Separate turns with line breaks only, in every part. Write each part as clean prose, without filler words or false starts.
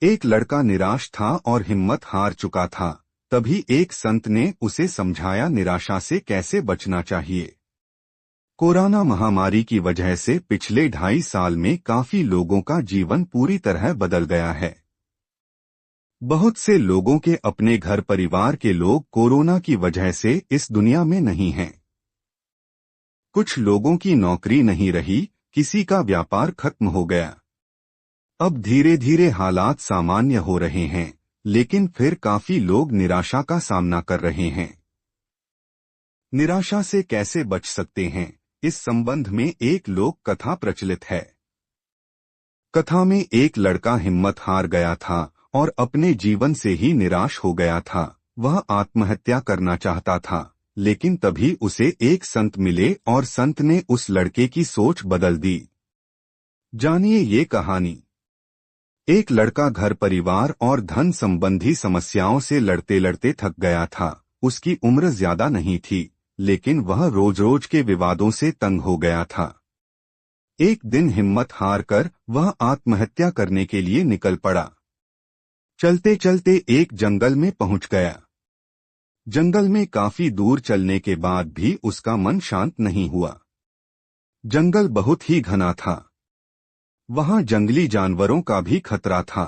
एक लड़का निराश था और हिम्मत हार चुका था। तभी एक संत ने उसे समझाया निराशा से कैसे बचना चाहिए। कोरोना महामारी की वजह से पिछले 2.5 साल में काफी लोगों का जीवन पूरी तरह बदल गया है। बहुत से लोगों के अपने घर परिवार के लोग कोरोना की वजह से इस दुनिया में नहीं हैं। कुछ लोगों की नौकरी नहीं रही, किसी का व्यापार खत्म हो गया। अब धीरे धीरे हालात सामान्य हो रहे हैं, लेकिन फिर काफी लोग निराशा का सामना कर रहे हैं। निराशा से कैसे बच सकते हैं, इस संबंध में एक लोक कथा प्रचलित है। कथा में एक लड़का हिम्मत हार गया था और अपने जीवन से ही निराश हो गया था। वह आत्महत्या करना चाहता था, लेकिन तभी उसे एक संत मिले और संत ने उस लड़के की सोच बदल दी। जानिए ये कहानी। एक लड़का घर परिवार और धन संबंधी समस्याओं से लड़ते लड़ते थक गया था। उसकी उम्र ज्यादा नहीं थी, लेकिन वह रोज रोज के विवादों से तंग हो गया था। एक दिन हिम्मत हार कर वह आत्महत्या करने के लिए निकल पड़ा। चलते चलते एक जंगल में पहुंच गया। जंगल में काफी दूर चलने के बाद भी उसका मन शांत नहीं हुआ। जंगल बहुत ही घना था। वहां जंगली जानवरों का भी खतरा था।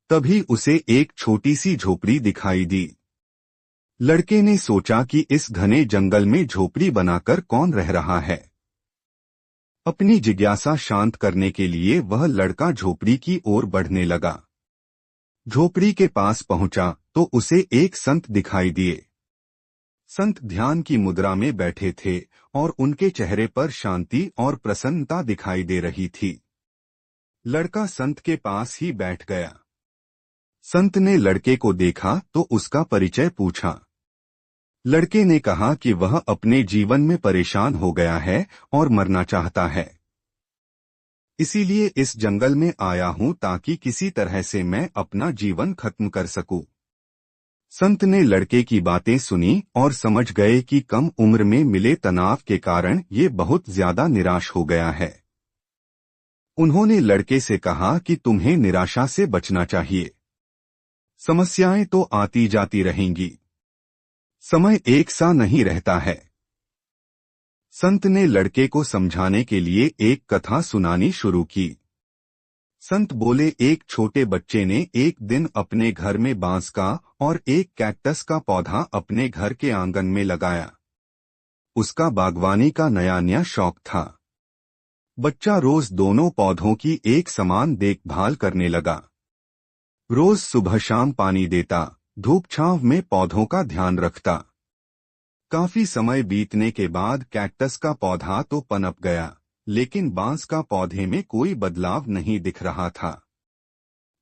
तभी उसे एक छोटी सी झोपड़ी दिखाई दी। लड़के ने सोचा कि इस घने जंगल में झोपड़ी बनाकर कौन रह रहा है। अपनी जिज्ञासा शांत करने के लिए वह लड़का झोपड़ी की ओर बढ़ने लगा। झोपड़ी के पास पहुंचा तो उसे एक संत दिखाई दिए। संत ध्यान की मुद्रा में बैठे थे और उनके चेहरे पर शांति और प्रसन्नता दिखाई दे रही थी। लड़का संत के पास ही बैठ गया। संत ने लड़के को देखा तो उसका परिचय पूछा। लड़के ने कहा कि वह अपने जीवन में परेशान हो गया है और मरना चाहता है। इसीलिए इस जंगल में आया हूं ताकि किसी तरह से मैं अपना जीवन खत्म कर सकूं। संत ने लड़के की बातें सुनी और समझ गए कि कम उम्र में मिले तनाव के कारण ये बहुत ज्यादा निराश हो गया है। उन्होंने लड़के से कहा कि तुम्हें निराशा से बचना चाहिए। समस्याएं तो आती जाती रहेंगी। समय एक सा नहीं रहता है। संत ने लड़के को समझाने के लिए एक कथा सुनानी शुरू की। संत बोले, एक छोटे बच्चे ने एक दिन अपने घर में बांस का और एक कैक्टस का पौधा अपने घर के आंगन में लगाया। उसका बागवानी का नया नया शौक था। बच्चा रोज दोनों पौधों की एक समान देखभाल करने लगा। रोज सुबह शाम पानी देता, धूप छांव में पौधों का ध्यान रखता। काफी समय बीतने के बाद कैक्टस का पौधा तो पनप गया, लेकिन बांस का पौधे में कोई बदलाव नहीं दिख रहा था।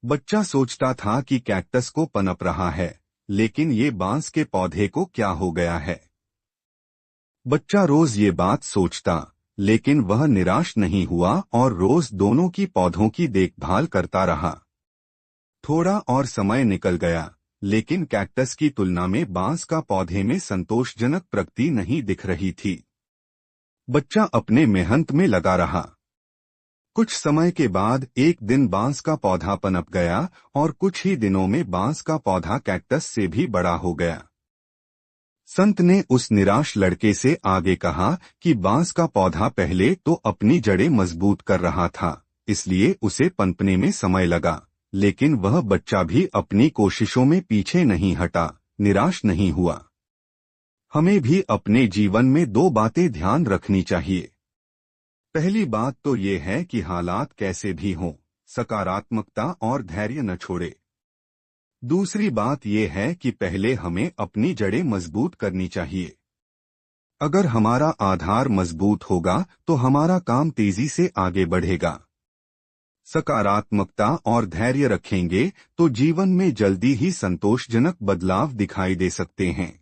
बच्चा सोचता था कि कैक्टस को पनप रहा है, लेकिन ये बांस के पौधे को क्या हो गया है। बच्चा रोज ये बात सोचता, लेकिन वह निराश नहीं हुआ और रोज दोनों की पौधों की देखभाल करता रहा। थोड़ा और समय निकल गया, लेकिन कैक्टस की तुलना में बांस का पौधे में संतोषजनक प्रगति नहीं दिख रही थी। बच्चा अपने मेहनत में लगा रहा। कुछ समय के बाद एक दिन बांस का पौधा पनप गया और कुछ ही दिनों में बांस का पौधा कैक्टस से भी बड़ा हो गया। संत ने उस निराश लड़के से आगे कहा कि बांस का पौधा पहले तो अपनी जड़ें मजबूत कर रहा था, इसलिए उसे पनपने में समय लगा, लेकिन वह बच्चा भी अपनी कोशिशों में पीछे नहीं हटा, निराश नहीं हुआ। हमें भी अपने जीवन में 2 बातें ध्यान रखनी चाहिए। पहली बात तो ये है कि हालात कैसे भी हों, सकारात्मकता और धैर्य न छोड़े। दूसरी बात यह है कि पहले हमें अपनी जड़ें मजबूत करनी चाहिए। अगर हमारा आधार मजबूत होगा तो हमारा काम तेजी से आगे बढ़ेगा। सकारात्मकता और धैर्य रखेंगे तो जीवन में जल्दी ही संतोषजनक बदलाव दिखाई दे सकते हैं।